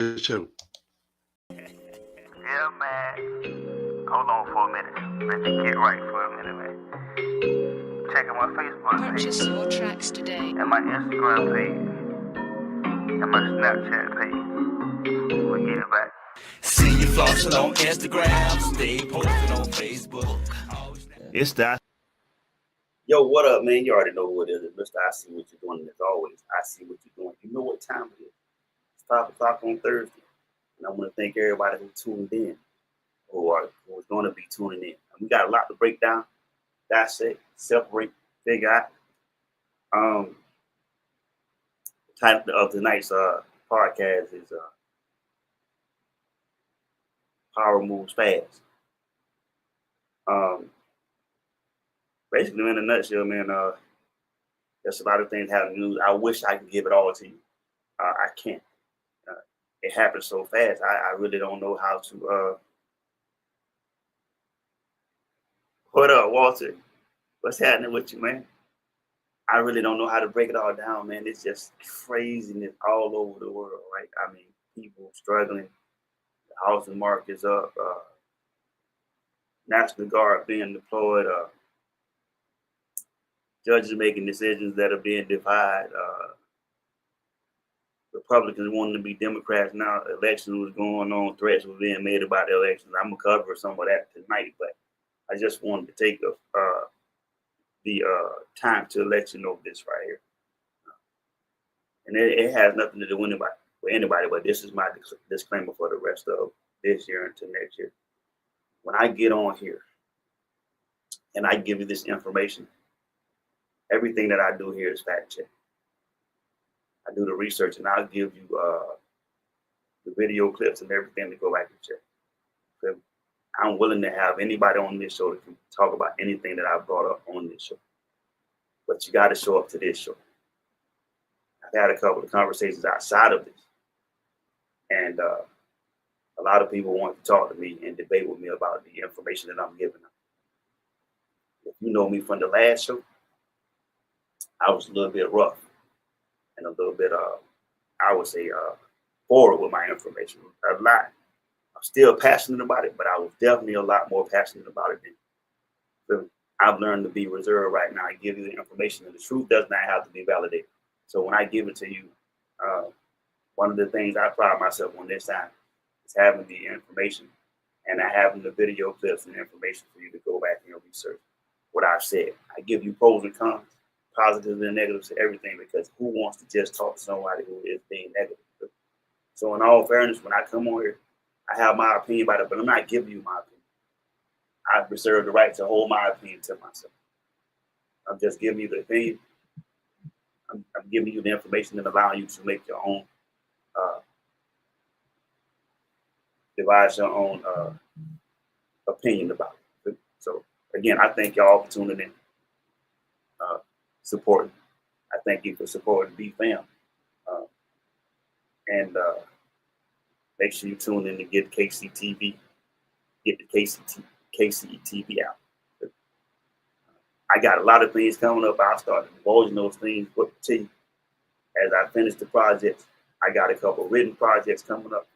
the show. Yeah, man. Hold on for a minute. Let me get right for a minute, man. Checking my Facebook page. Purchase your tracks today. And my Instagram page. And my Snapchat page. We'll get it back. See you flossing on Instagram, stay posted on Facebook. It's that. Yo, what up, man? You already know who it is. Mr. I See What You're Doing. And as always, I see what you're doing. You know what time it is. It's 5 o'clock on Thursday. And I want to thank everybody who tuned in, who is going to be tuning in. And we got a lot to break down, dissect, separate, figure out. The title of tonight's podcast is Power Moves Fast. Basically, in a nutshell, man, there's a lot of things happening in the news. I wish I could give it all to you. I can't. It happens so fast. I really don't know how to. What up, Walter? What's happening with you, man? I really don't know how to break it all down, man. It's just craziness all over the world, right? I mean, people struggling. The housing market's up. National Guard being deployed. Judges making decisions that are being defied. Republicans wanting to be Democrats now. Election was going on. Threats were being made about the elections. I'm going to cover some of that tonight, but I just wanted to take the time to let you know this right here. And it has nothing to do with anybody, but this is my disclaimer for the rest of this year until next year. When I get on here and I give you this information, everything that I do here is fact check. I do the research and I'll give you the video clips and everything to go back and check. Okay? I'm willing to have anybody on this show that can talk about anything that I brought up on this show. But you got to show up to this show. I've had a couple of conversations outside of this. And a lot of people want to talk to me and debate with me about the information that I'm giving them. If you know me from the last show, I was a little bit rough and a little bit, I would say, forward with my information. A lot. I'm still passionate about it, but I was definitely a lot more passionate about it then. I've learned to be reserved right now. I give you the information, and the truth does not have to be validated. So when I give it to you, one of the things I pride myself on this time is having the information and having the video clips and information for you to go back and research what I've said. I give you pros and cons, positives and negatives to everything, because who wants to just talk to somebody who is being negative? So in all fairness, when I come on here, I have my opinion about it, but I'm not giving you my opinion. I reserve the right to hold my opinion to myself. I'm just giving you the opinion. I'm giving you the information and allowing you to make your own, devise your own opinion about it. So again, I thank y'all for tuning in, supporting. I thank you for supporting BFAM. And make sure you tune in to get KCTV, get the KCTV out. I got a lot of things coming up. I'll start divulging those things to you as I finish the projects. I got a couple of written projects coming up.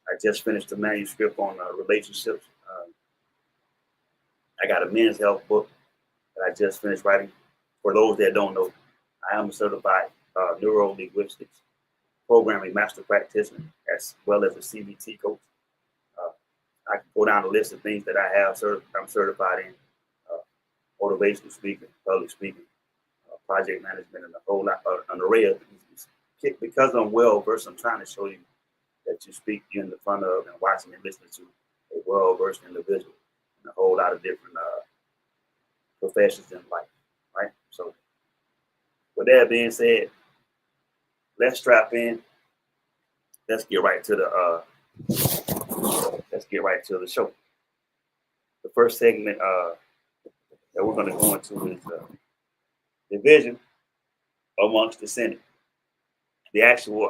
I just finished the manuscript on relationships. I got a men's health book that I just finished writing. For those that don't know, I am a certified neuro-linguistics programming master practitioner, as well as a CBT coach. I can go down the list of things that I have. I'm certified in motivational speaking, public speaking, project management, and a whole lot, an array of things. Because I'm well versed, I'm trying to show you that you're in the front of and watching and listening to a well versed individual in a whole lot of different professions in life, right? So, with that being said, let's strap in. Let's get right to the show. The first segment that we're going to go into is division amongst the Senate. The actual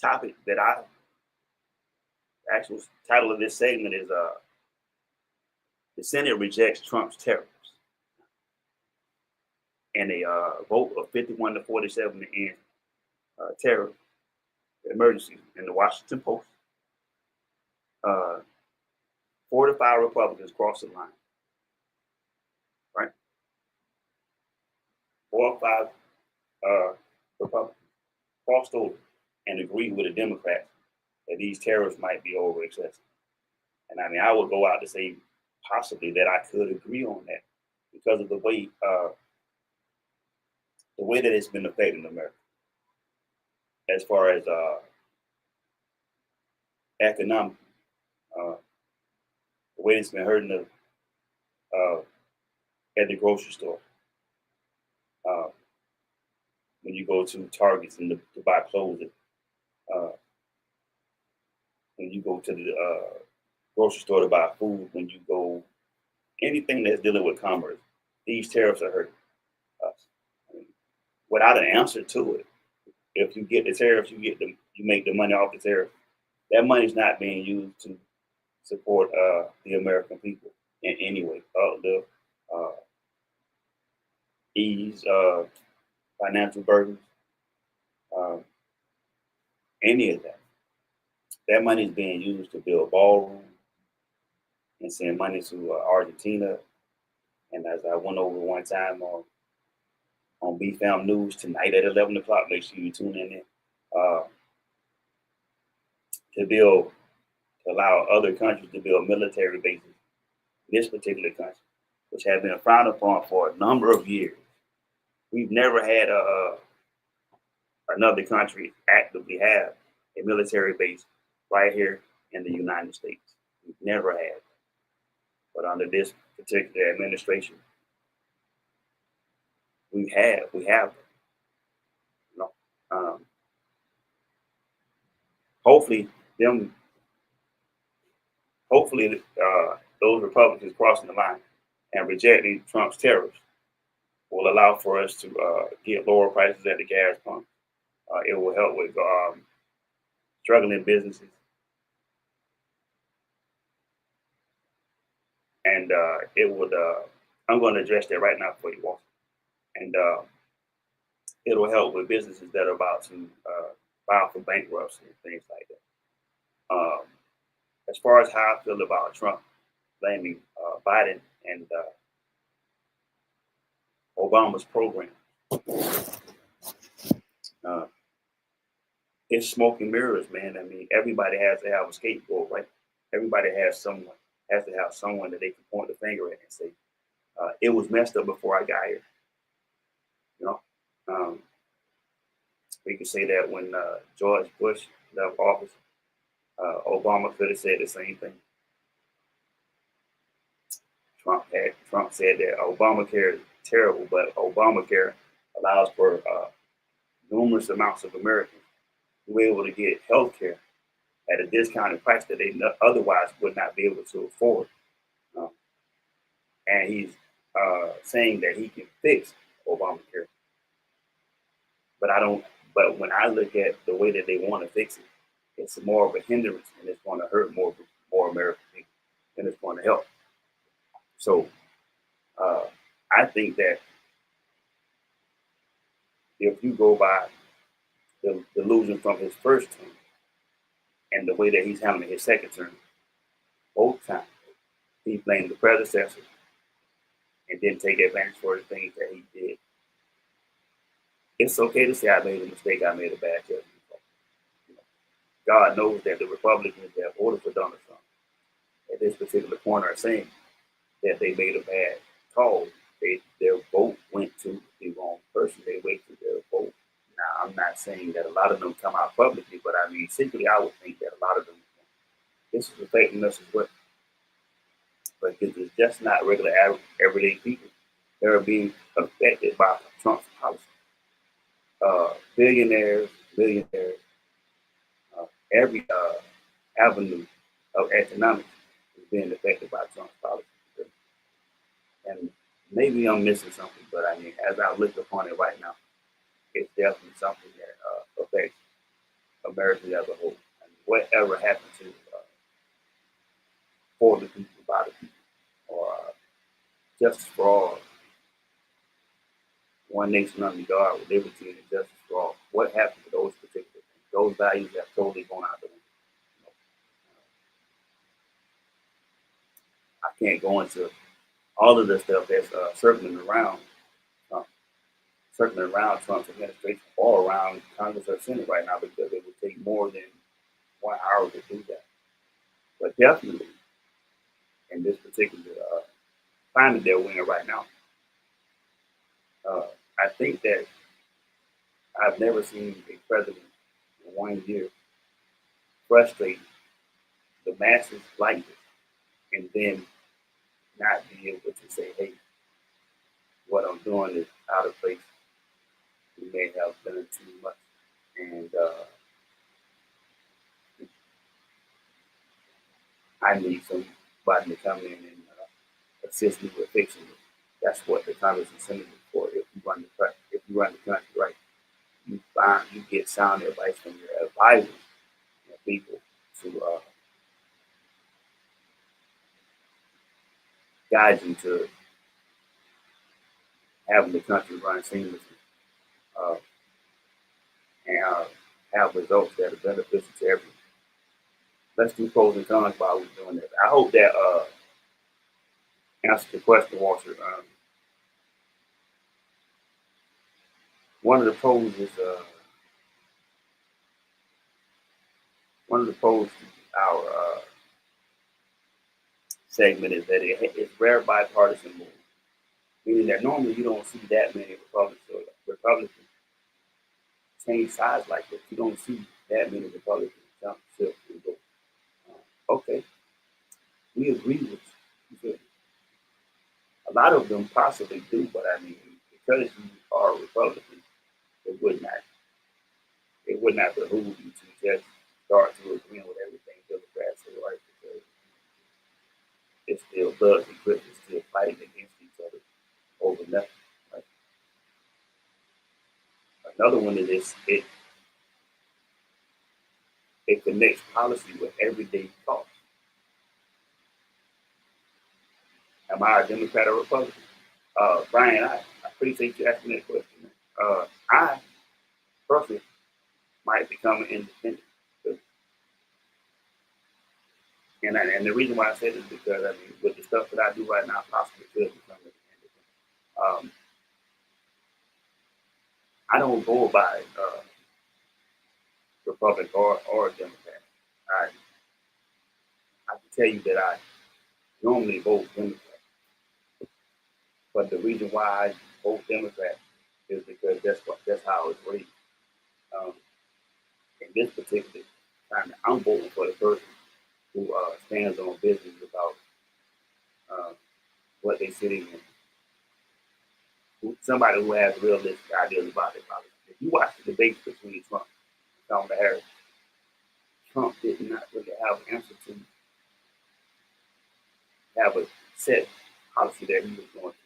topic the actual title of this segment is the Senate rejects Trump's tariffs. And a vote of 51 to 47 to end terror emergency in the Washington Post. 4 to 5 Republicans crossed the line, right? 4 or 5 Republicans crossed over and agreed with the Democrats that these tariffs might be over excessive. And I mean, I would go out to say possibly that I could agree on that because of the way that it's been affecting America as far as economic, the way it's been hurting the at the grocery store. When you go to Targets and to buy clothes, when you go to the grocery store to buy food, when you go anything that's dealing with commerce, these tariffs are hurting us. I mean, without an answer to it, if you get the tariffs, you make the money off the tariff. That money is not being used to support the American people in any way. The ease, financial burdens, any of that. That money is being used to build ballrooms and send money to Argentina. And as I went over one time on BFAM News tonight at 11 o'clock, make sure you tune in to allow other countries to build military bases in this particular country, which have been frowned upon for a number of years. We've never had another country actively have a military base right here in the United States. We've never had. But under this particular administration, we have. You know, hopefully those Republicans crossing the line and rejecting Trump's tariffs will allow for us to get lower prices at the gas pump. It will help with struggling businesses. And it would, I'm going to address that right now for you, Walter. And it'll help with businesses that are about to file for bankruptcy and things like that. As far as how I feel about Trump blaming Biden and Obama's program, it's smoke and mirrors, man. I mean, everybody has to have a scapegoat, right? Everybody has to have someone that they can point the finger at and say, it was messed up before I got here. You know, we can say that when George Bush left office, Obama could have said the same thing. Trump said that Obamacare is terrible, but Obamacare allows for numerous amounts of Americans to be able to get health care at a discounted price that they otherwise would not be able to afford. And he's saying that he can fix Obamacare. But when I look at the way that they want to fix it, it's more of a hindrance and it's going to hurt more American people than it's going to help. So I think that if you go by the delusion from his first term and the way that he's handling his second term, both times he blamed the predecessor and didn't take advantage for the things that he did. It's okay to say I made a mistake, I made a bad judgment. God knows that the Republicans that voted for Donald Trump at this particular point are saying that they made a bad call. Their vote went to the wrong person. They wasted their vote. Now, I'm not saying that a lot of them come out publicly, but I mean, secretly, I would think that a lot of them, this is affecting us as well. But it's just not regular, everyday people that are being affected by Trump's policy. Billionaires, millionaires, every avenue of economics is being affected by Trump's policy. And maybe I'm missing something, but I mean, as I look upon it right now, it's definitely something that affects America as a whole. And whatever happened to for the people, by the people, or justice for all, one nation under God with liberty and justice for all. What happened to those those values have totally gone out the window. I can't go into all of the stuff that's circling around Trump's administration or around Congress or Senate right now because it would take more than 1 hour to do that. But definitely, in this particular climate that we're in right now, I think that I've never seen a president in 1 year frustrate the masses like this and then not be able to say, hey, what I'm doing is out of place. We may have done too much. And I need somebody to come in and assist me with fixing it. That's what the Congress and Senate is for. If you run the country right, you get sound advice from your advisors and people to guide you to having the country run seamlessly and have results that are beneficial to everyone. Let's do pros and cons while we're doing that. I hope that answers the question, Walter. One of the pros is to our segment is that it's rare bipartisan move, meaning that normally you don't see that many Republicans change sides like this. You don't see that many Republicans jump ship and go, okay, we agree with you. A lot of them possibly do, but I mean, because you are a Republican, it would not behoove you to just start to agree with everything Democrats say, right? Because it's still thugs and Christians still fighting against each other over nothing. Right? Another one is this: it connects policy with everyday thoughts. Am I a Democrat or Republican? Brian, I appreciate you asking that question. I personally might become an independent. And the reason why I say this is because, I mean, with the stuff that I do right now, I possibly could become independent. I don't go by Republican or Democrat. I can tell you that I normally vote Democrat. But the reason why I vote Democrat is because that's how it's raised. In this particular time, I'm voting for the person who stands on business about what they're sitting in. Somebody who has realistic ideas about their politics. If you watch the debates between Trump and Kamala Harris, Trump did not really have an answer to have a set policy that he was going to.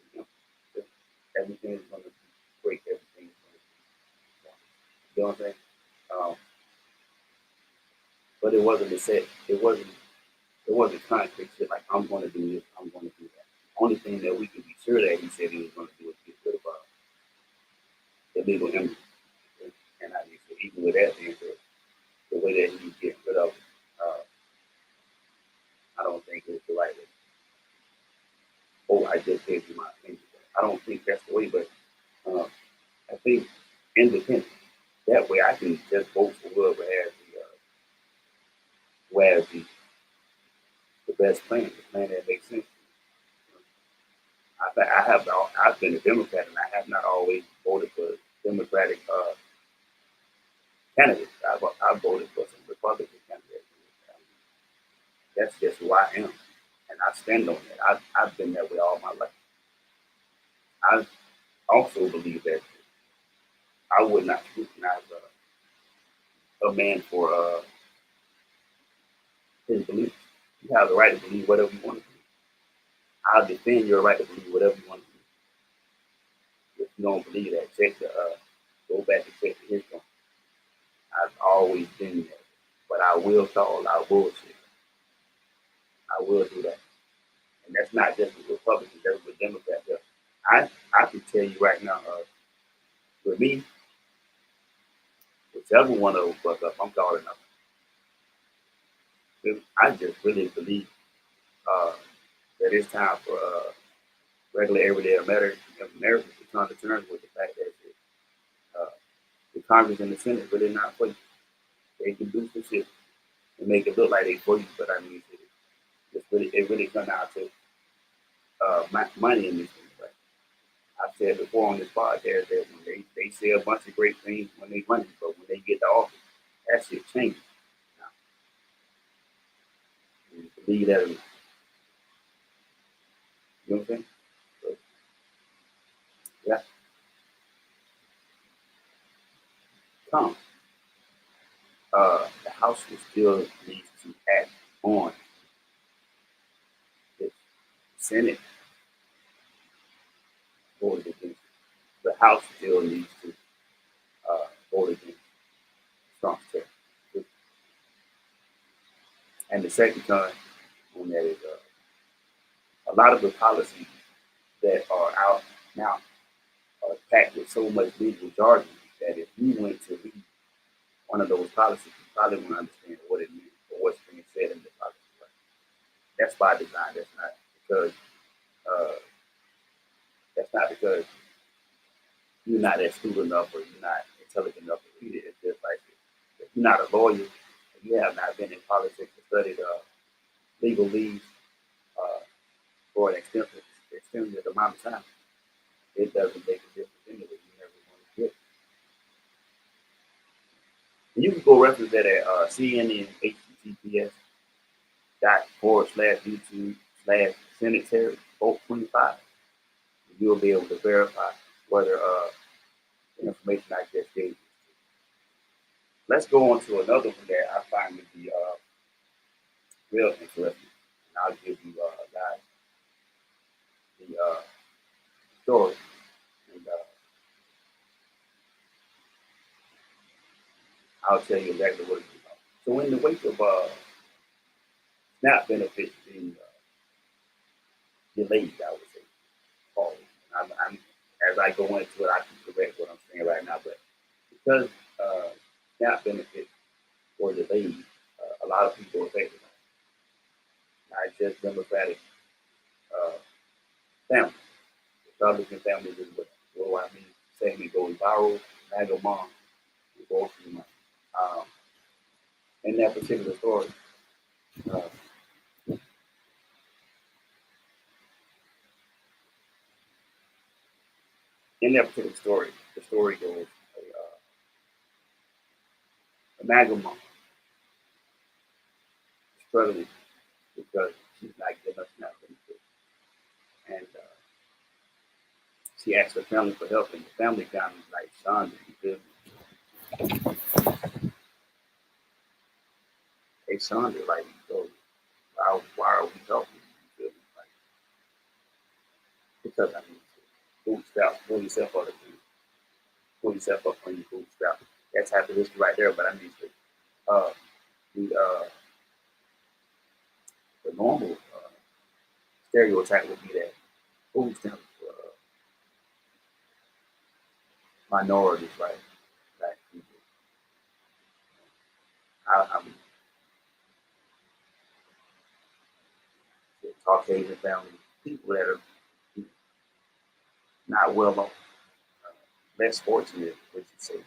Everything is going to be great. Everything is going to be, you know what I'm saying? But it wasn't a set. It wasn't concrete shit like I'm going to do this. I'm going to do that. The only thing that we can be sure that he said he was going to do is get rid of illegal immigrants. And I mean, so even with that, the way that he get rid of it, I don't think it's the right way. Oh, I just gave you my opinion. I don't think that's the way, but I think independent. That way, I can just vote for whoever has the best plan, the plan that makes sense. I've been a Democrat, and I have not always voted for Democratic candidates. I've voted for some Republican candidates. That's just who I am, and I stand on that. I've been that way all my life. I also believe that I would not scrutinize a man for his beliefs. You have the right to believe whatever you want to believe. I'll defend your right to believe whatever you want to believe. If you don't believe that, go back and check the history. I've always been there, but I will call out bullshit. I will do that, and that's not just with Republicans. That's with Democrats. I can tell you right now, with me, with whichever one of them fuck up, I'm calling up. I just really believe that it's time for regular everyday Americans to come to terms with the fact that the Congress and the Senate really not for you. They can do some shit and make it look like they for you, but I mean, it really comes down to money in this thing. Right? I've said before on this podcast that when they say a bunch of great things when they money, but when they get to office, that shit changes. Now, you believe that or not. You know what I'm saying? So, yeah. Come. The House will still needs to act on the Senate voted against. The House still needs to vote against Trump's tariff. And the second time on that is a lot of the policies that are out now are packed with so much legal jargon that if you went to read one of those policies, you probably won't understand what it means or what's being said in the policy. Right? That's by design. That's not because you're not astute enough or you're not intelligent enough to read it. It's just like if you're not a lawyer, if you have not been in politics or studied legalese for an extended amount of time, it doesn't make a difference anyway. You never want to get it. And you can go reference that at CNN https://YouTube/Senate vote 25. You'll be able to verify whether the information I just gave you. Let's go on to another one that I find to be real interesting. And I'll give you guys the story. And I'll tell you exactly what it is. So in the wake of SNAP benefits being delayed, I would say, I'm as I go into it, I can correct what I'm saying right now. But because SNAP benefits were delayed, a lot of people were affected. Not just Democratic families, Republican families is what I mean. Saying it goes viral, MAGA mom, it goes through money. In that particular story, the story goes a MAGA mom is struggling because she's not getting enough SNAP benefits. And she asked her family for help, and the family kind of like, son, you feel me? Hey, son, they're like, so why are we helping? You feel me? Like, because I mean, bootstrap, pull yourself out of things. Pull yourself up on your bootstrap. That type of history right there, but I mean, the normal stereotype would be that food stamps minorities, right? Black people. I mean, Caucasian families, people that are not well off, less fortunate, would you say?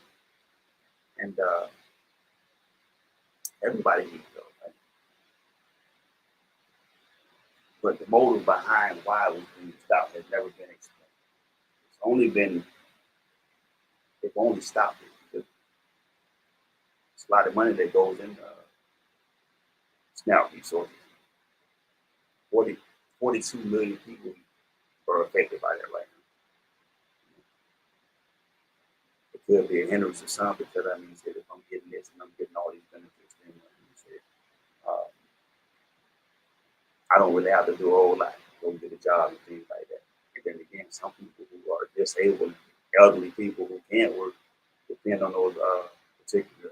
And everybody needs those, right? But the motive behind why we being stopped has never been explained. They've only stopped it because it's a lot of money that goes in SNAP resources. 42 million people are affected by that right now. It could be a hindrance to some because I mean, if I'm getting this and I'm getting all these benefits, then I don't really have to do a whole lot, go get a job and things like that. And then again, some people who are disabled, elderly people who can't work, depend on those particular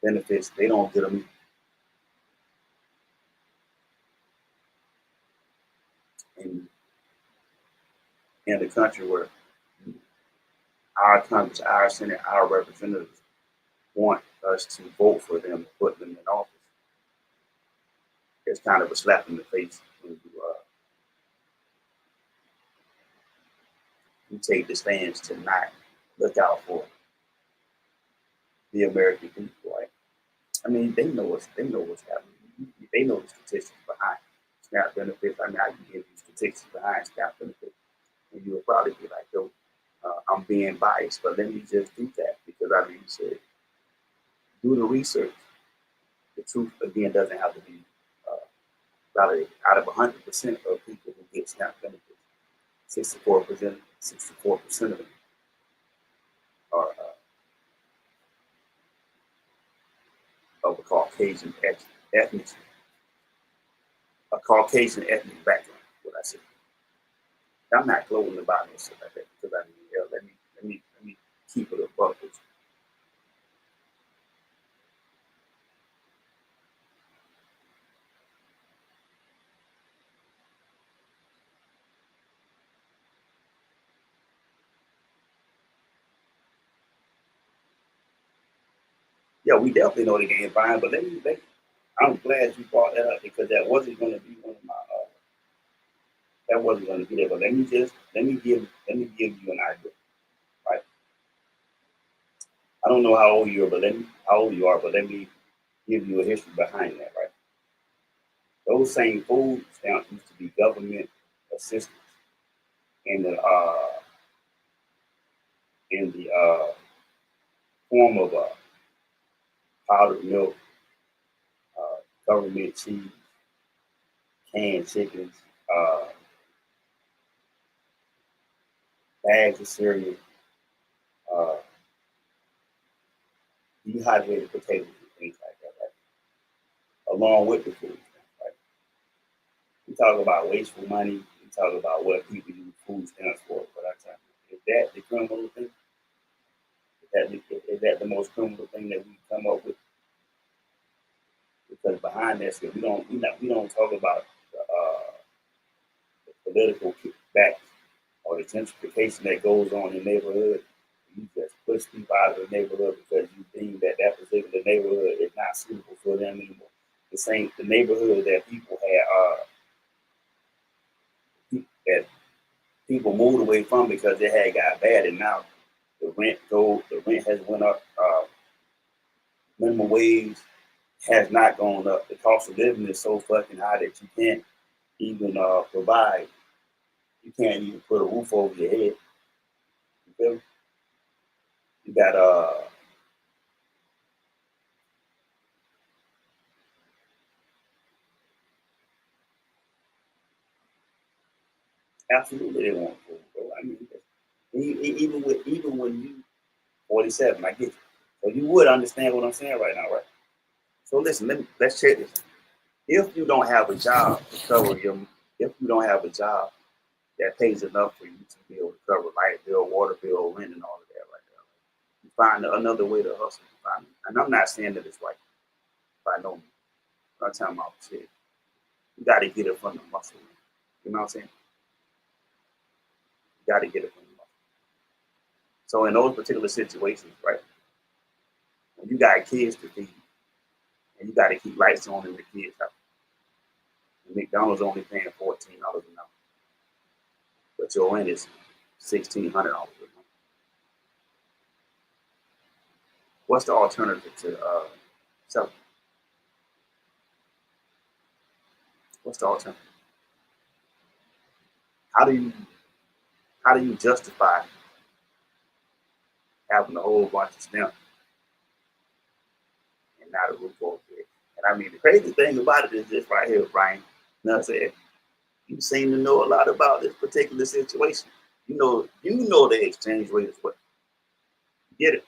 benefits, they don't get them. In the country where our Congress, our Senate, our representatives want us to vote for them and put them in office. It's kind of a slap in the face when you take the stance to not look out for the American people, right? I mean, they know what's happening. They know the statistics behind SNAP benefits. I mean, I can give you statistics behind SNAP benefits, and you'll probably be like, "Yo, I'm being biased," but let me just do that because I mean, you said do the research. The truth again doesn't have to be validated. Out of 100% of people who get SNAP benefits, 64% of them are of a Caucasian ethnic, a Caucasian ethnic background. What I say. I'm not gloating about this like that because I mean, yeah, let me keep it above this. Yeah, we definitely know the game fine, but I'm glad you brought that up because that wasn't going to be one of my that wasn't going to be there. But let me give you an idea, right? I don't know how old you are, but let me give you a history behind that, right? Those same food stamps used to be government assistance in the form of powdered milk, government cheese, canned chickens, uh, bags of cereal, uh, dehydrated potatoes, and things like that, right? Along with the food stamps, right? We talk about wasteful money. We talk about what people use food stamps for. But I tell you, is that the criminal thing? Is that the most criminal thing that we come up with? Because behind that, we don't talk about the political kickback or the gentrification that goes on in the neighborhood. You just push people out of the neighborhood because you think that that particular neighborhood is not suitable for them anymore. The neighborhood that people that people moved away from because it had got bad, and now the rent has went up. Minimum wage has not gone up. The cost of living is so fucking high that you can't even provide. You can't even put a roof over your head. You feel me? You got absolutely they want food, bro. I mean, even when you 47, I get you. So you would understand what I'm saying right now, right? So listen, let's check this. If you don't have a job to cover your, if you don't have a job that pays enough for you to be able to cover light bill, water bill, rent, and all of that right there, you find another way to hustle. And I'm not saying that it's right by no means. I'm not talking about shit. You got to get it from the muscle. You know what I'm saying? You got to get it from the muscle. So in those particular situations, right, when you got kids to feed and you got to keep lights on in the kids' house, and McDonald's only paying $14 an hour, but your rent is $1,600 a month. What's the alternative to selling? What's the alternative? How do you justify having a whole bunch of stamps and not a roof over your head? And I mean, the crazy thing about it is this right here, Brian. You know what I'm saying? You seem to know a lot about this particular situation. You know the exchange rate is what. You get it?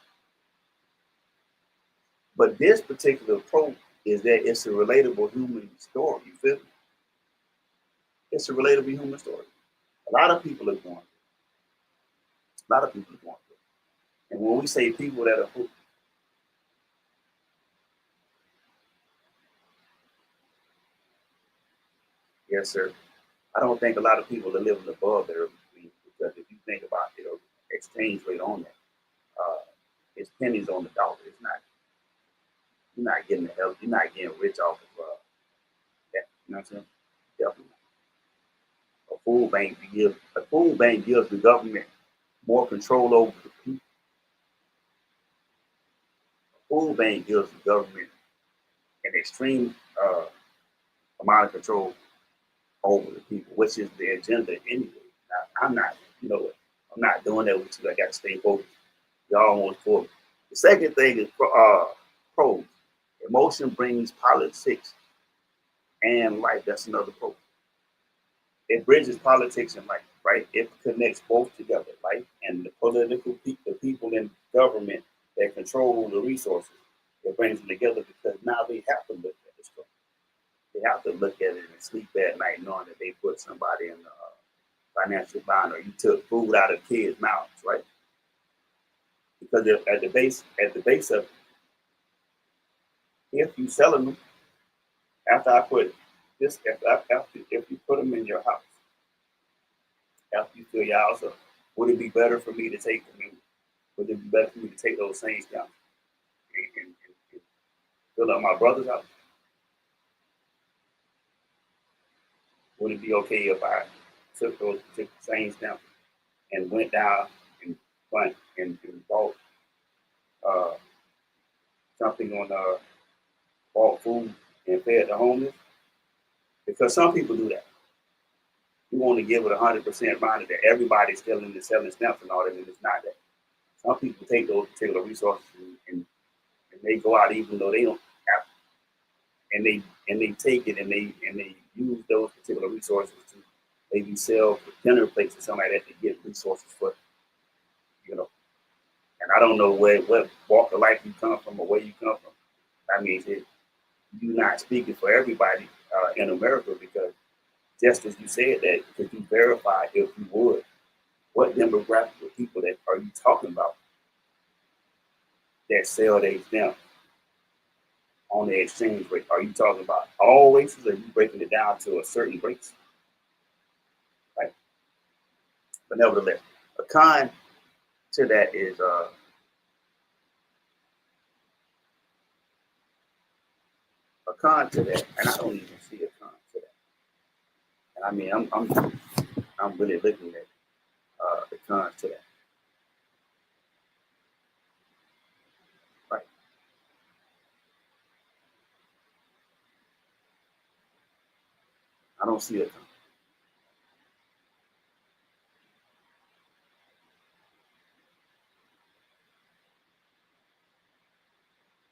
But this particular approach is that it's a relatable human story. You feel me? It's a relatable human story. A lot of people are going through. A lot of people are going through. And when we say people that are hooked, yes, sir. I don't think a lot of people are living above their means because if you think about the exchange rate on that, it's pennies on the dollar. It's not. You're not getting the help. You're not getting rich off of that. You know what I'm saying? Definitely. A food bank gives the government more control over the people. A food bank gives the government an extreme amount of control over the people, which is the agenda anyway. I'm not, I'm not doing that with you. I got to stay focused. Y'all almost for me. The second thing is pros. Emotion brings politics and life. That's another pro. It bridges politics and life, right? It connects both together, life and the the people in government that control the resources. It brings them together because now they have to look at this stuff. They have to look at it and sleep at night knowing that they put somebody in a financial bind or you took food out of kids' mouths, right? Because at the base of it, if you selling them, after I put this, if you put them in your house, after you fill your house up, would it be better for me to take them? Would it be better for me to take those things down and fill up my brother's house? Would it be okay if I took those things down and went down and went and bought something on bought food and fed the homeless? Because some people do that. You want to give it 100% minded that everybody's selling stamps and all that, and it's not that. Some people take those particular resources and they go out even though they don't have to. And they take it and they use those particular resources to maybe sell dinner plates or something like that to get resources for, And I don't know what walk of life you come from or where you come from. I mean, you're not speaking for everybody in America because just as you said that, could you verify if you would, what demographic of people that are you talking about that sell their stamps on the exchange rate? Are you talking about all races or are you breaking it down to a certain race? Right? But nevertheless, a con to that is and I don't even see a con to that. And I mean, I'm really looking at the cons to that. Right. I don't see a con.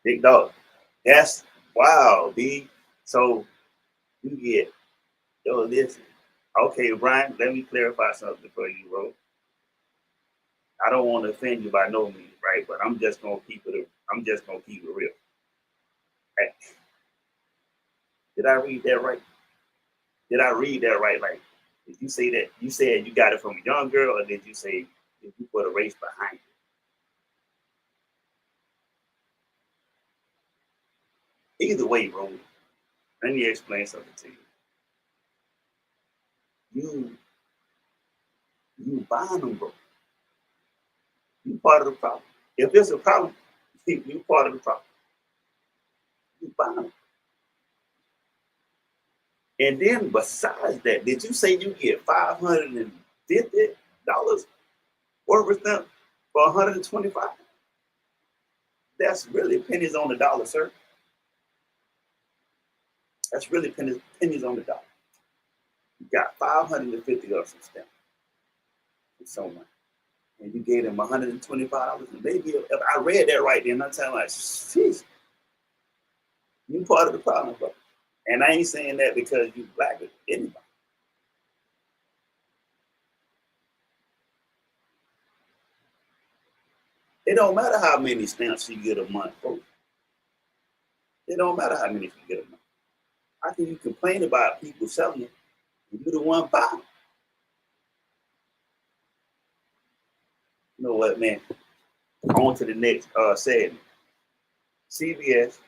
Big dog. That's wow, B. So you get listen. Okay, Brian, let me clarify something for you, bro. I don't want to offend you by no means, right? But I'm just gonna keep it real. Hey, did I read that right? Did I read that right? Like, did you say that you said you got it from a young girl, or did you put a race behind it? Either way, bro, let me explain something to you. You buying them, bro. You part of the problem. If there's a problem, you part of the problem. You buying them. And then besides that, did you say you get $550 worth of them for 125? That's really pennies on the dollar, sir. That's really pennies on the dollar. You got $550 of some stamp from someone, and you gave them $125. And maybe if I read that right, then I'm telling like, jeez, you part of the problem, bro. And I ain't saying that because you black or anybody. It don't matter how many stamps you get a month, bro. It don't matter how many you get a month. How can you complain about people selling it and you the one buying? You know what, man? On to the next segment. CBS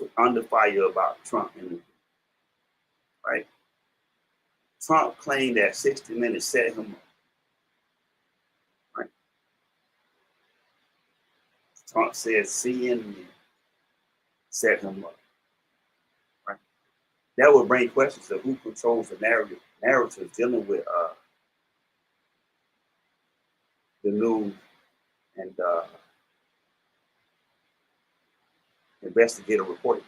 was under fire about Trump interview, right? Trump claimed that 60 Minutes set him up, right? Trump said CNN set him up. Right? That would bring questions of who controls the narrative dealing with the news and investigative reporting.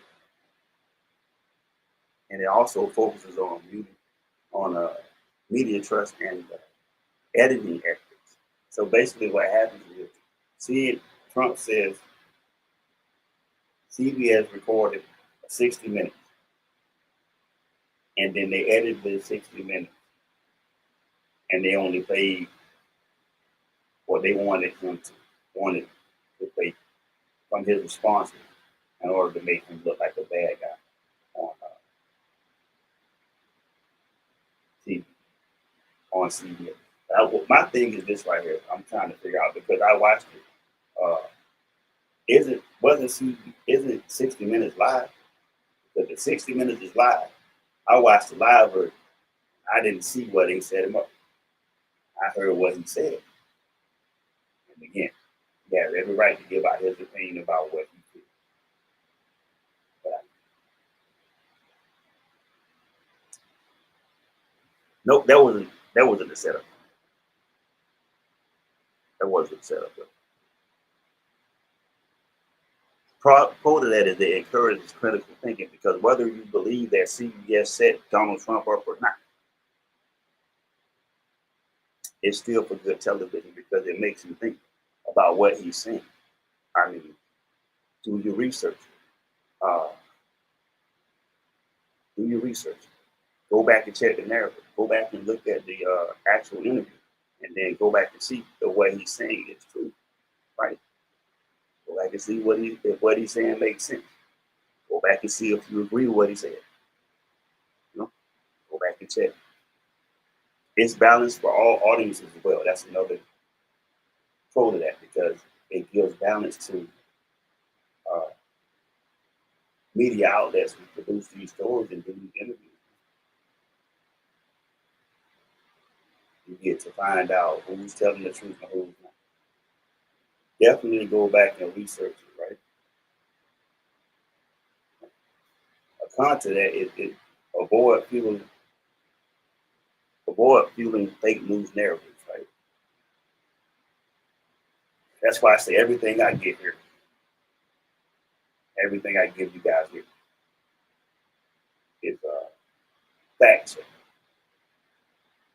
And it also focuses on media trust and editing ethics. So basically what happens is, Trump says CBS recorded 60 minutes, and then they edited the 60 minutes, and they only played what they wanted to play from his responses in order to make him look like a bad guy on CBS. My thing is this right here. I'm trying to figure out because I watched it. Isn't 60 Minutes live? Because the 60 Minutes is live. I watched the live version. I didn't see what they set him up. I heard what he said. And again, he has every right to give out his opinion about what he did. Nope, that wasn't the setup. That wasn't the setup. Part of that is they encourage critical thinking because whether you believe that CBS set Donald Trump up or not, it's still for good television because it makes you think about what he's saying. I mean, do your research. Do your research. Go back and check the narrative. Go back and look at the actual interview, and then go back and see the way he's saying it's true, right? Go back and see if what he's saying makes sense. Go back and see if you agree with what he said. Go back and check. It's balanced for all audiences as well. That's another pro to that because it gives balance to media outlets who produce these stories and do these interviews. You get to find out who's telling the truth and who's not. Definitely go back and research it, right? A con to that is avoid fueling fake news narratives, right? That's why I say everything I get here, everything I give you guys here is fact check.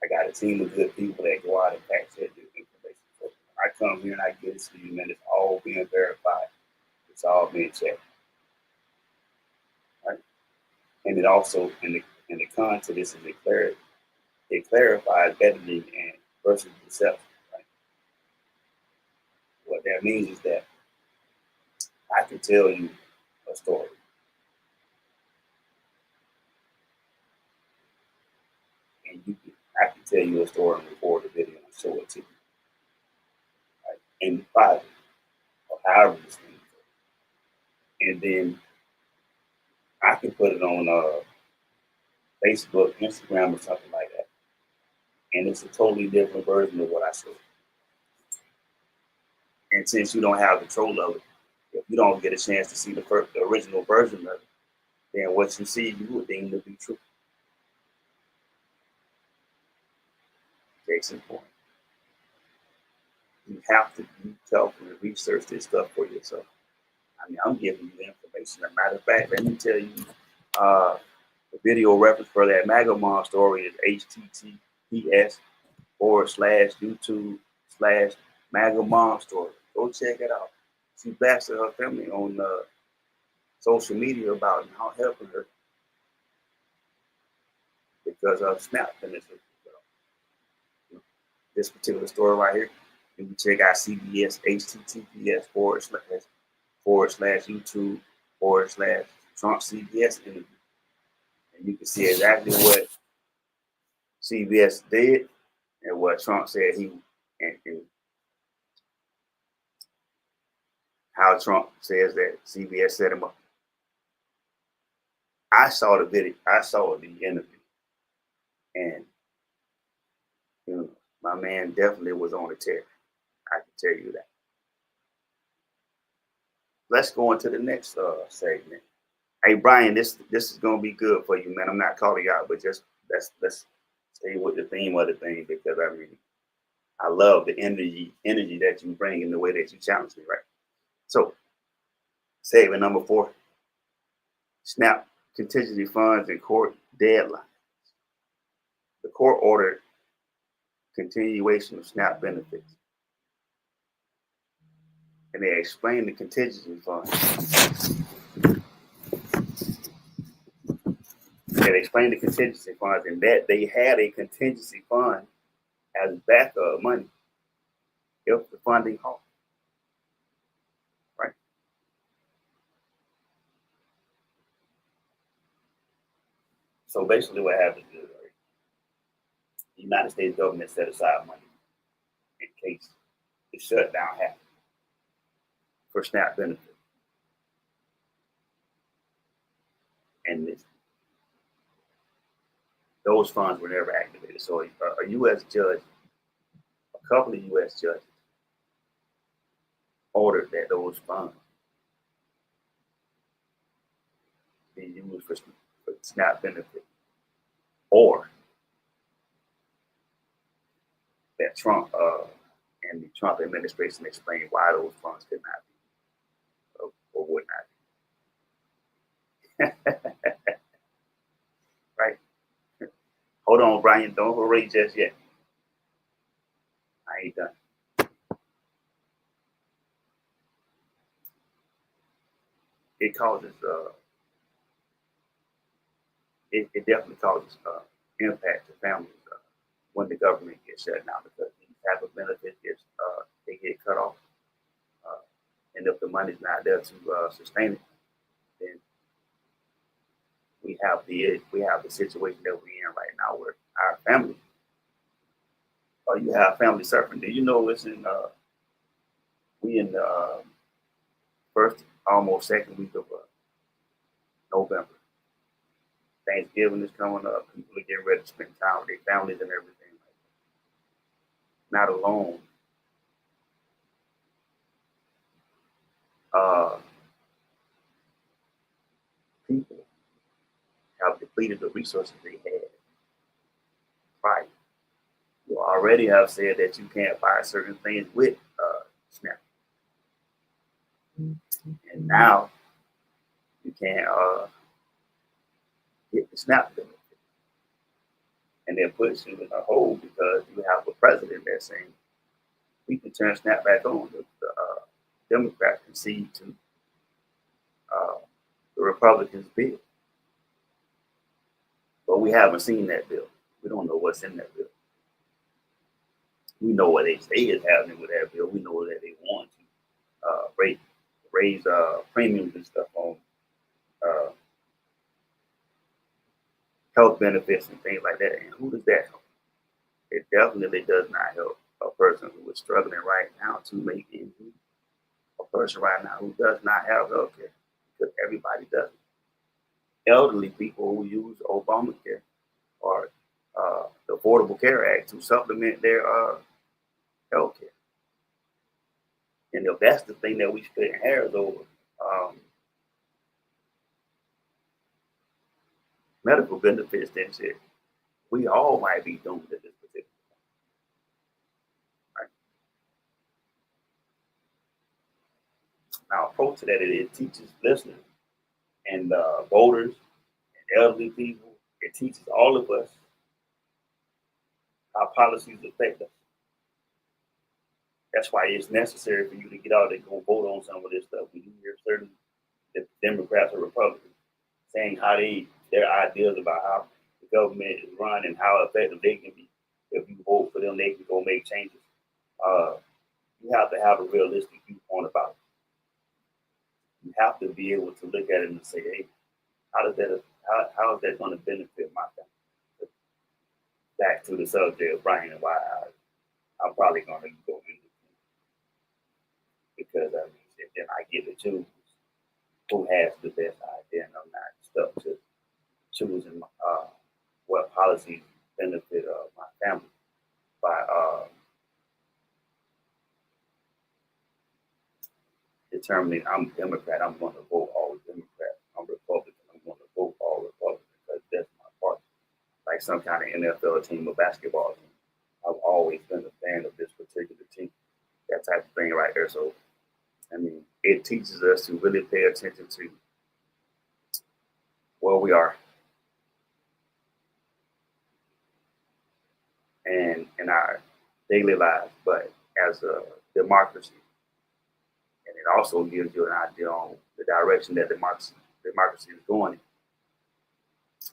I got a team of good people that go out and fact check this information. So I come here and I get it to you, man. It's all being verified. It's all being checked. Right? And it also, in the content of this, it clarifies editing and versus deception. Right? What that means is that I can tell you a story. And I can tell you a story and record a video and show it to you. Right? In private, or however this thing goes. And then I can put it on Facebook, Instagram, or something like that. And it's a totally different version of what I showed. And since you don't have control of it, if you don't get a chance to see the original version of it, then what you see, you would deem to be true. Case in point. You have to be careful and research this stuff for yourself. I mean, I'm giving you the information. As a matter of fact, let me tell you, the video reference for that MAGA Mom story is https://YouTube/MAGA Mom story. Go check it out. She blasted her family on social media about not helping her because of Snap and this particular story right here. You can check out CBS https://YouTube/Trump CBS interview. And you can see exactly what CBS did and what Trump said and how Trump says that CBS set him up. I saw the video, I saw the interview, and my man definitely was on a tear. I can tell you that. let's go into the next segment. Hey Brian, this is gonna be good for you, man. I'm not calling you out, but just let's stay with the theme of the thing, because I mean, I love the energy that you bring in the way that you challenge me, right? So, segment number 4: SNAP contingency funds and court deadline. The court ordered continuation of SNAP benefits, and they explained the contingency fund. They explained the contingency funds, and that they had a contingency fund as backup money if the funding halt. Right? So basically, what happens is, right, the United States government set aside money in case the shutdown happens for SNAP benefits. And those funds were never activated. So a U.S. judge, a couple of U.S. judges, ordered that those funds be used for SNAP benefit, or that Trump and the Trump administration explained why those funds could not be or would not be. Right? Hold on, Brian. Don't hurry just yet. I ain't done. It causes it definitely causes impact to families when the government gets shut down, because these type of benefits they get cut off, and if the money's not there to sustain it, then we have the situation that we're in right now, where our family, or you have family suffering. Do you know it's in we in the first, almost second week of November. Thanksgiving is coming up. People are getting ready to spend time with their families and everything like that. Not alone. People have depleted the resources they had. Right. You already have said that you can't buy certain things with SNAP. And now you can't get the SNAP benefit. And then puts you in a hole because you have a president that's saying we can turn SNAP back on if the Democrats concede to the Republicans' bill. But we haven't seen that bill. We don't know what's in that bill. We know what they say is happening with that bill. We know that they want to raise premiums and stuff on health benefits and things like that. And who does that help? It definitely does not help a person who is struggling right now to make ends meet. A person right now who does not have health care, because everybody doesn't. Elderly people who use Obamacare or the Affordable Care Act to supplement their health care. And if that's the thing that we split hairs over, medical benefits, then shit, we all might be doomed at this particular point. Right? Now, approach to that, it teaches listeners and voters and elderly people. It teaches all of us how policies affect us. That's why it's necessary for you to get out and go vote on some of this stuff. When you hear certain Democrats or Republicans saying how their ideas about how the government is run and how effective they can be, if you vote for them, they can go make changes. You have to have a realistic viewpoint about it. You have to be able to look at it and say, hey, how is that going to benefit my family? Back to the subject of Brian and why I'm probably going to go into it. Because then I get to choose who has the best idea, and I'm not stuck to choosing what policies benefit my family by the determining I'm Democrat, I'm going to vote all Democrat. I'm Republican, I'm going to vote all Republican because that's my party. Like some kind of NFL team or basketball team. I've always been a fan of this particular team. That type of thing right there. So, I mean, it teaches us to really pay attention to where we are and in our daily lives, but as a democracy. And it also gives you an idea on the direction that democracy is going in.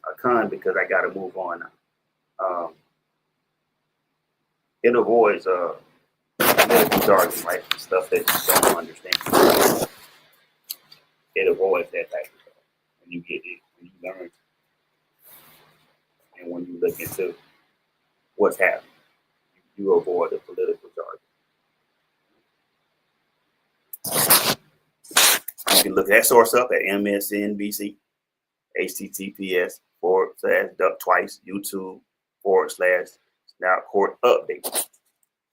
A con, because I got to move on now. It avoids medical jargon, right? Stuff that you don't understand. It avoids that type of stuff. When you get it, when you learn, and when you look into what's happening, you avoid the political jargon. You can look that source up at MSNBC, HTTPS /YouTube /Now Court Update.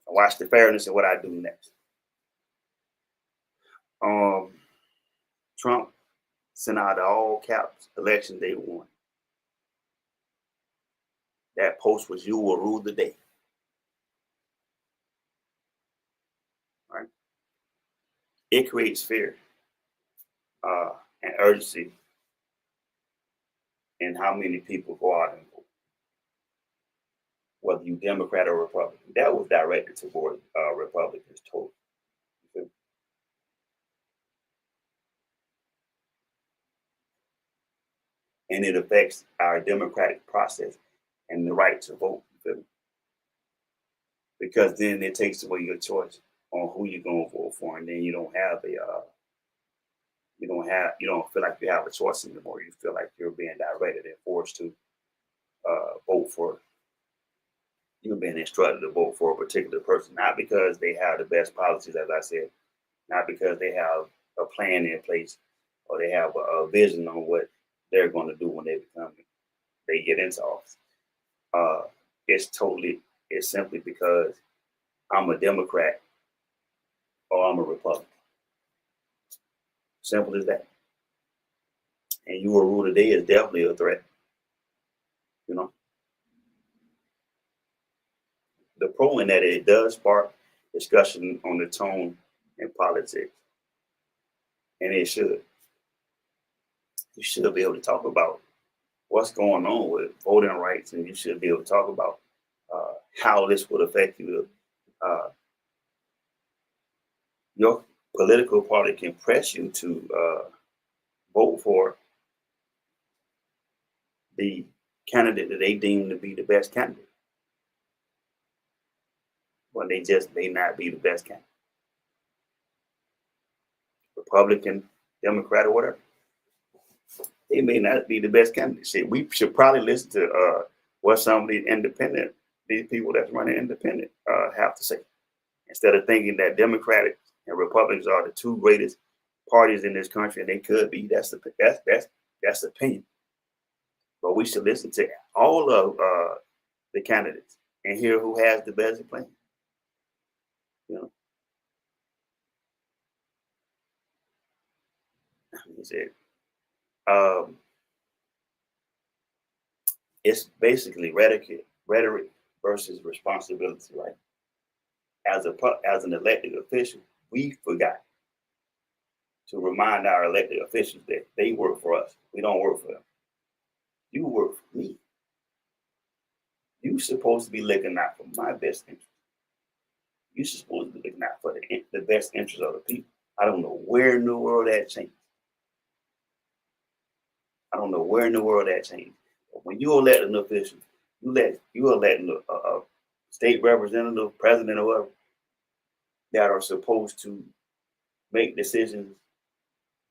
Watch the fairness of what I do next. Trump sent out all caps election day 1. That post was "You will rule the day." Right? It creates fear and urgency in how many people go out and vote, whether you Democrat or Republican. That was directed toward Republicans totally. And it affects our democratic process and the right to vote. Because then it takes away your choice on who you're going to vote for, and then you don't feel like you have a choice anymore. You feel like you're being directed and forced to vote for. You're being instructed to vote for a particular person, not because they have the best policies, as I said, not because they have a plan in place or they have a vision on what they're going to do when they get into office. It's simply because I'm a Democrat or I'm a Republican. Simple as that. And you will rule today is definitely a threat. You know, the pro in that it does spark discussion on the tone in politics, and it should. You should be able to talk about what's going on with voting rights, and you should be able to talk about how this would affect you. Your political party can press you to vote for the candidate that they deem to be the best candidate, when they just may not be the best candidate. Republican, Democrat, or whatever. They may not be the best candidate. See, we should probably listen to what some of these people that's running independent have to say, instead of thinking that Democratic and Republicans are the two greatest parties in this country, and they could be. That's opinion. But we should listen to all of the candidates and hear who has the best plan. You know, he said, it's basically rhetoric versus responsibility, right? As an elected official, we forgot to remind our elected officials that they work for us. We don't work for them. You work for me. You're supposed to be looking out for my best interest. You're supposed to be looking out for the best interest of the people. I don't know where in the world that changed. But when you elect an official, you elect a state representative, president, or whatever, that are supposed to make decisions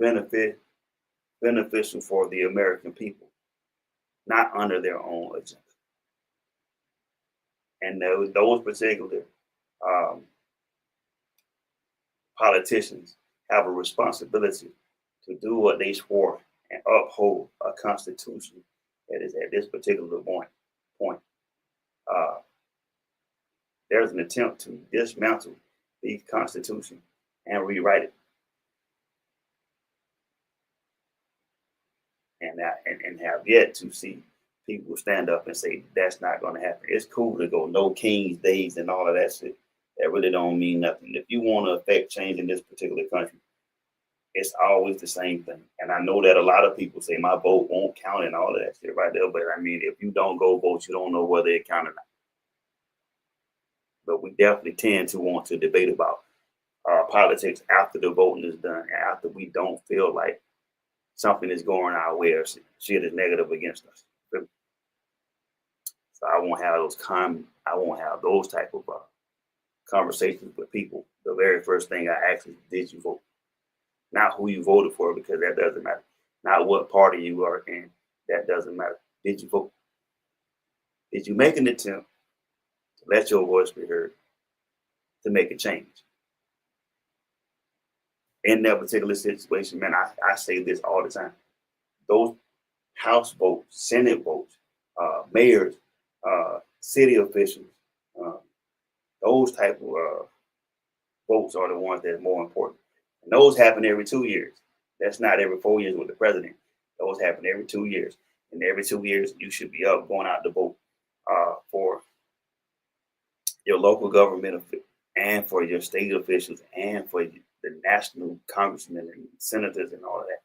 beneficial for the American people, not under their own agenda. And those particular politicians have a responsibility to do what they swore and uphold a constitution that is at this particular point. There's an attempt to dismantle the Constitution and rewrite it. and have yet to see people stand up and say that's not going to happen. It's cool to go no kings days and all of that shit. That really don't mean nothing. If you want to affect change in this particular country, it's always the same thing. And I know that a lot of people say my vote won't count and all of that shit right there. But I mean, if you don't go vote, you don't know whether it counts or not. But we definitely tend to want to debate about politics after the voting is done, after we don't feel like something is going our way or shit is negative against us. So I won't have those type of conversations with people. The very first thing I ask is, did you vote? Not who you voted for, because that doesn't matter. Not what party you are in, that doesn't matter. Did you vote? Did you make an attempt to let your voice be heard, to make a change? In that particular situation, man, I say this all the time. Those House votes, Senate votes, mayors, city officials, those type of votes are the ones that are more important. And those happen every 2 years. That's not every 4 years with the president. Those happen every 2 years. And every 2 years, you should be up going out to vote for your local government and for your state officials and for the national congressmen and senators and all of that.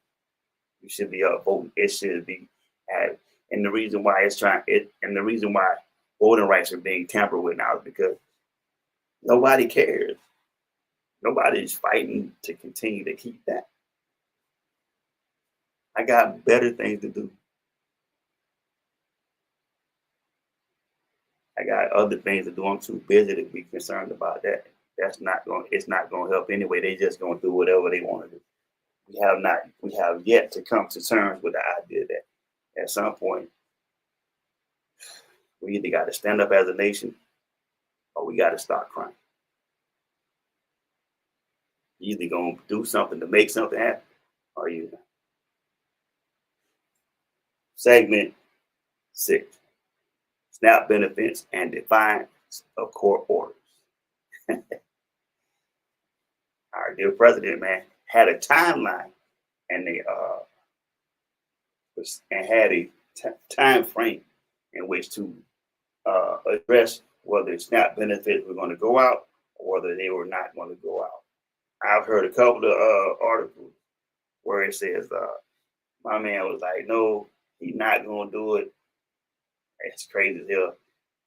You should be up voting. It should be added. And the reason why the reason why voting rights are being tampered with now is because nobody cares. Nobody's fighting to continue to keep that. I got better things to do. I got other things to do. I'm too busy to be concerned about that. It's not going to help anyway. They just going to do whatever they want to do. We have yet to come to terms with the idea that at some point we either got to stand up as a nation or we got to stop crying. You either going to do something to make something happen or you not. Segment 6. SNAP benefits and defiance of court orders. Our dear president, man, had a timeline and had a time frame in which to address whether SNAP benefits were going to go out or whether they were not going to go out. I've heard a couple of articles where it says my man was like, no, he's not going to do it. It's crazy as hell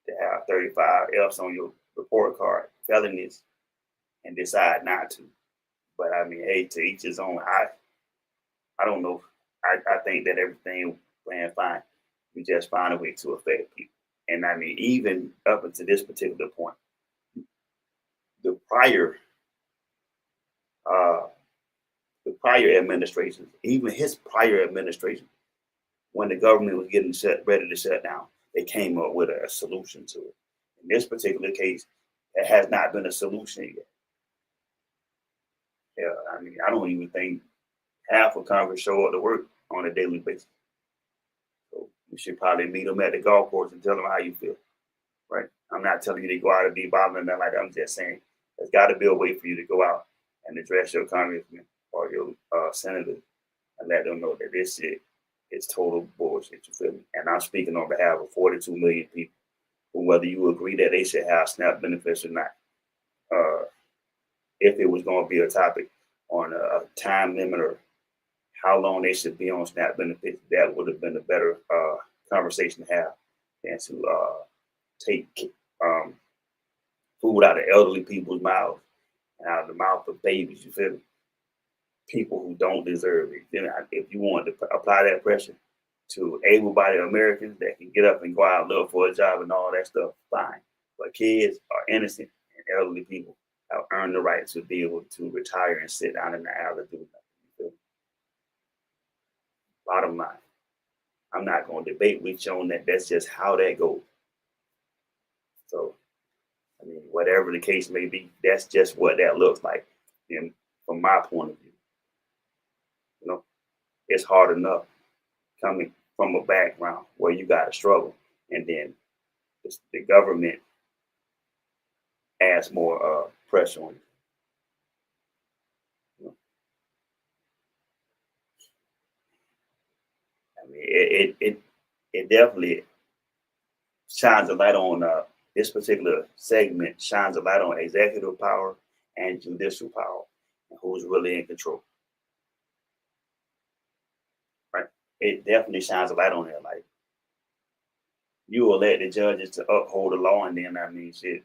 to have 35 F's on your report card, felonies, and decide not to. But I mean, hey, to each his own. I don't know. I think that everything ran fine. We just find a way to affect people. And I mean, even up until this particular point, the prior administrations, even his prior administration, when the government was getting ready to shut down, they came up with a solution to it. In this particular case, it has not been a solution yet. Yeah, I mean, I don't even think half of Congress show up to work on a daily basis. So you should probably meet them at the golf course and tell them how you feel, right? I'm not telling you to go out and be bothering them like that. I'm just saying there's got to be a way for you to go out and address your congressman or your senator and let them know that this shit is total bullshit, you feel me? And I'm speaking on behalf of 42 million people, who, whether you agree that they should have SNAP benefits or not, if it was going to be a topic on a time limit or how long they should be on SNAP benefits, that would have been a better conversation to have than to take food out of elderly people's mouths and out of the mouth of babies, you feel me? People who don't deserve it. Then if you want to apply that pressure to able-bodied Americans that can get up and go out and look for a job and all that stuff, fine. But kids are innocent and elderly people have earned the right to be able to retire and sit down in the aisle and do nothing. Bottom line, I'm not going to debate with you on that. That's just how that goes. So, I mean, whatever the case may be, that's just what that looks like. And from my point of view, you know, it's hard enough coming from a background where you got to struggle, and then the government adds more pressure on you. I mean, it definitely shines a light on this particular segment. Shines a light on executive power and judicial power, and who's really in control. Right? It definitely shines a light on that. Like, you elect the judges to uphold the law, and then I mean, shit.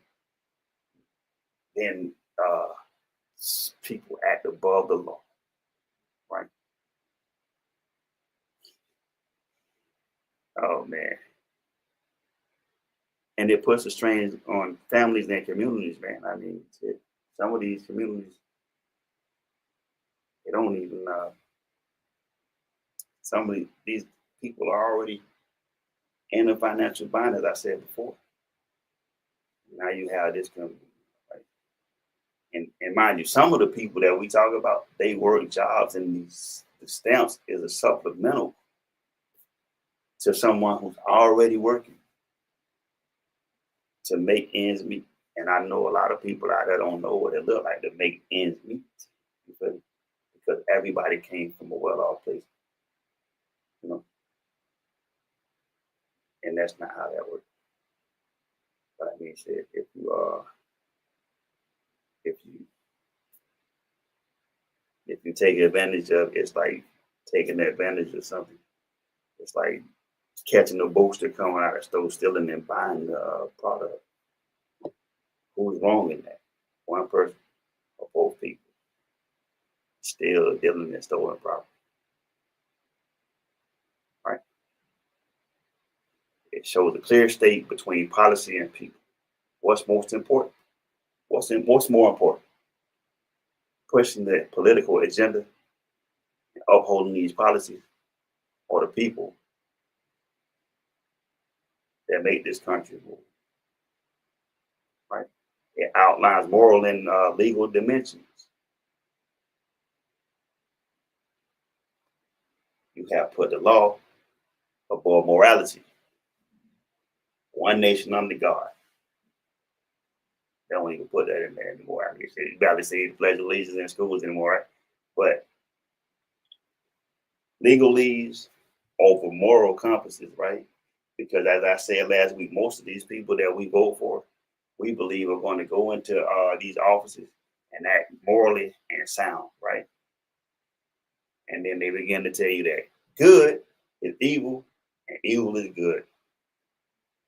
Then people act above the law, right? Oh man, and it puts a strain on families and communities, man. I mean, shit, some of these communities, they don't even. Some of these people are already in a financial bind, as I said before. Now you have this community, right? And mind you, some of the people that we talk about, they work jobs, and the stamps is a supplemental to someone who's already working to make ends meet. And I know a lot of people out there don't know what it look like to make ends meet, because everybody came from a well-off place, you know, and that's not how that works. But I mean, shit, if you take advantage of, it's like taking advantage of something. It's like catching a booster coming out of the store, stealing and buying the product. Who's wrong in that? One person or both people still dealing in stolen property, right? It shows a clear state between policy and people. What's most important? What's more important? Pushing the political agenda and upholding these policies, or the people that make this country move, right? It outlines moral and legal dimensions. You have put the law above morality. One nation under God. They don't even put that in there anymore. I mean, you barely see the Pledge of Allegiance in schools anymore, right? But legalese over moral compasses, right? Because as I said last week, most of these people that we vote for, we believe are going to go into these offices and act morally and sound, right? And then they begin to tell you that good is evil and evil is good.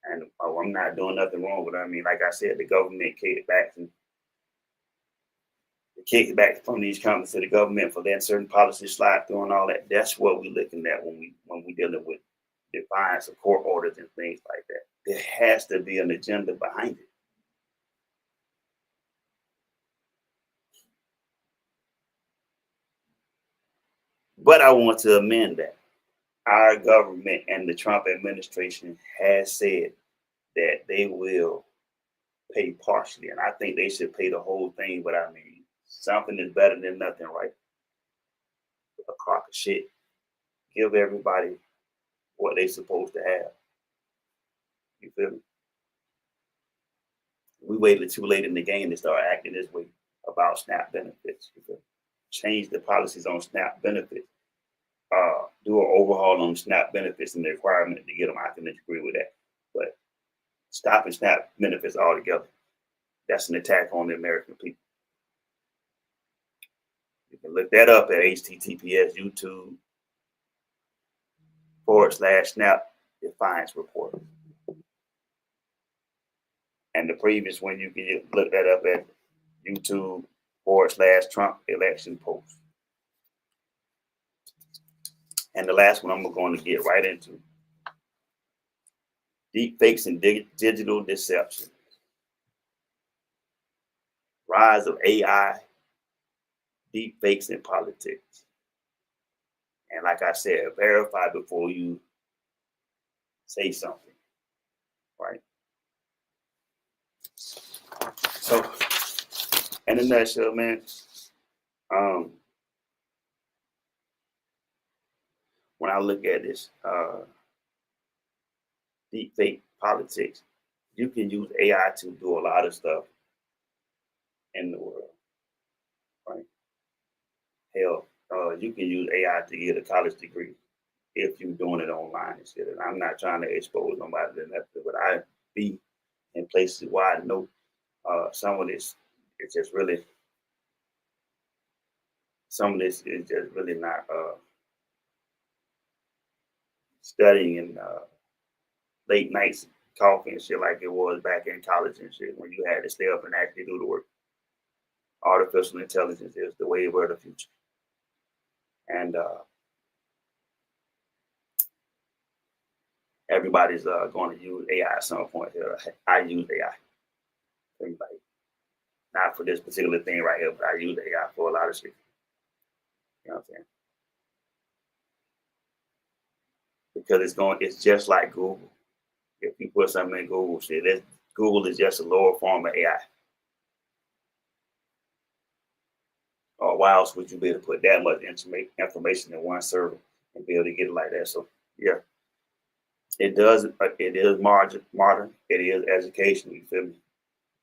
And I'm not doing nothing wrong with it. I mean, like I said, the government kickbacks from these companies to the government for letting certain policies slide through and all that. That's what we're looking at when we dealing with defiance of court orders and things like that. There has to be an agenda behind it. But I want to amend that. Our government and the Trump administration has said that they will pay partially, and I think they should pay the whole thing. But I mean, something is better than nothing, right? A crock of shit. Give everybody what they supposed to have. You feel me? We waited too late in the game to start acting this way about SNAP benefits. You feel me? Change the policies on SNAP benefits. Do an overhaul on SNAP benefits and the requirement to get them. I can agree with that. But stopping SNAP benefits altogether, that's an attack on the American people. You can look that up at https YouTube.com/SNAP Defiance Report. And the previous one, you can look that up at YouTube.com/Trump Election Post. And the last one I'm going to get right into: deep fakes and digital deception. Rise of AI, deep fakes in politics. And like I said, verify before you say something, right? So, in a nutshell, man, when I look at this deep fake politics, you can use AI to do a lot of stuff in the world, right? Hell, you can use AI to get a college degree if you're doing it online and shit. And I'm not trying to expose nobody to nothing, but I be in places where I know some of this is just really, some of this is just really not studying and late nights coffee and shit like it was back in college and shit when you had to stay up and actually do the work. Artificial intelligence is the wave of the future. And everybody's going to use AI at some point here. I use AI. Everybody. Not for this particular thing right here, but I use AI for a lot of shit. You know what I'm saying? Because it's just like Google. If you put something in Google, shit, Google is just a lower form of AI. Or why else would you be able to put that much information in one server and be able to get it like that? So yeah, it is modern. It is education. You feel me?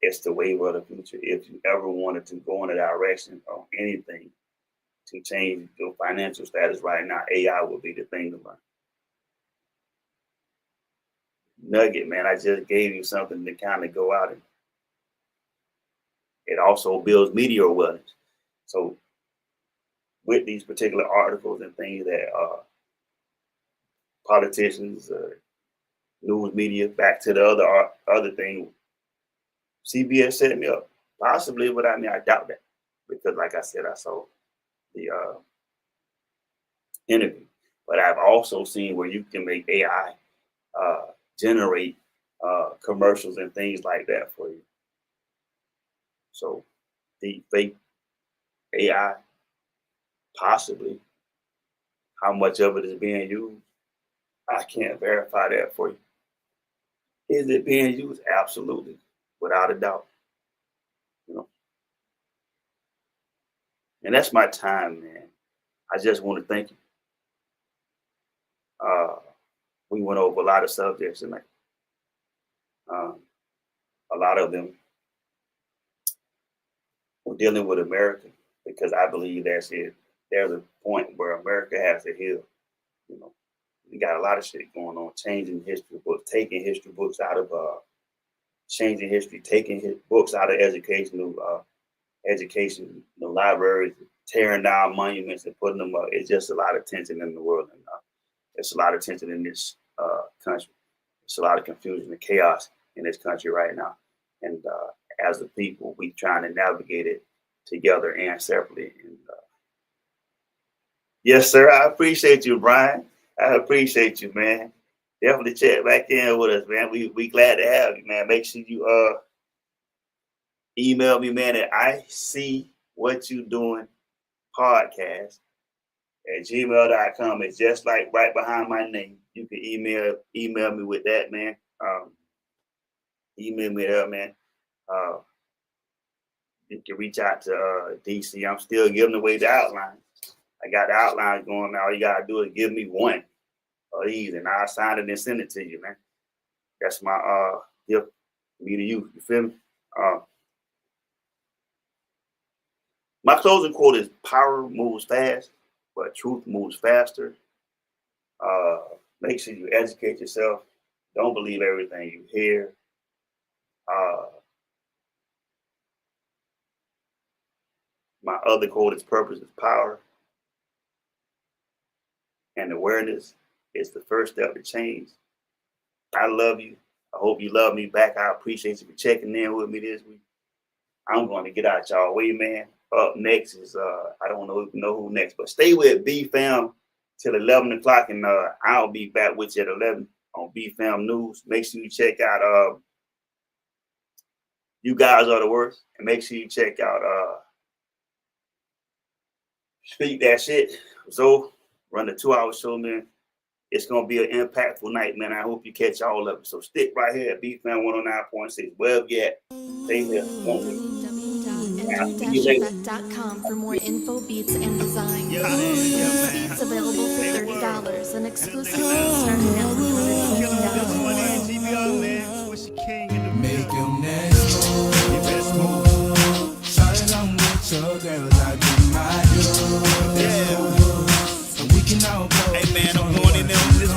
It's the wave of the future. If you ever wanted to go in a direction or anything to change your financial status right now, AI would be the thing to learn. Nugget, man, I just gave you something to kind of go out and it also builds media awareness. So with these particular articles and things that politicians, news media, back to the other thing, CBS set me up, possibly, but I mean, I doubt that because, like I said, I saw the interview. But I've also seen where you can make AI generate commercials and things like that for you. So deep fake AI, possibly. How much of it is being used? I can't verify that for you. Is it being used? Absolutely, without a doubt. You know, and that's my time, man. I just want to thank you. We went over a lot of subjects tonight. A lot of them were dealing with America because I believe that's it. There's a point where America has to heal. You know, we got a lot of shit going on, changing history books, taking history books out of changing history, taking books out of educational libraries, tearing down monuments and putting them up. It's just a lot of tension in the world, and it's a lot of tension in this country. It's a lot of confusion and chaos in this country right now. And as a people, we trying to navigate it together and separately. And yes, sir. I appreciate you, Brian. I appreciate you, man. Definitely check back in with us, man. We glad to have you, man. Make sure you email me, man, at Iseewhatudoin Podcast at gmail.com. It's just like right behind my name. You can email me with that, man. Email me there, man. You can reach out to DC. I'm still giving away the outline. I got the outline going now. All you gotta do is give me one of these, and I'll sign it and send it to you, man. That's my gift, me to you. You feel me? My closing quote is: "Power moves fast, but truth moves faster." Make sure you educate yourself. Don't believe everything you hear. My other quote is: "Purpose is power, and awareness is the first step to change." I love you. I hope you love me back. I appreciate you for checking in with me this week. I'm going to get out y'all way, man. Up next is I don't know who next, but stay with BFAM till 11 o'clock, and I'll be back with you at 11 on BFAM News. Make sure you check out You Guys Are the Worst, and make sure you check out Speak That Shit. So run the 2-hour show, man. It's gonna be an impactful night, man. I hope you catch all of it. So stick right here at BFAM 109.6. Wherever you at, stay there. www.effect.com for more info, beats, and designs. Beats available for $30 and exclusive beats starting at $149. Make your next move. Shawty, I'm with your girls, I do my do. Yeah. And we can all Hey man, I'm warning them. This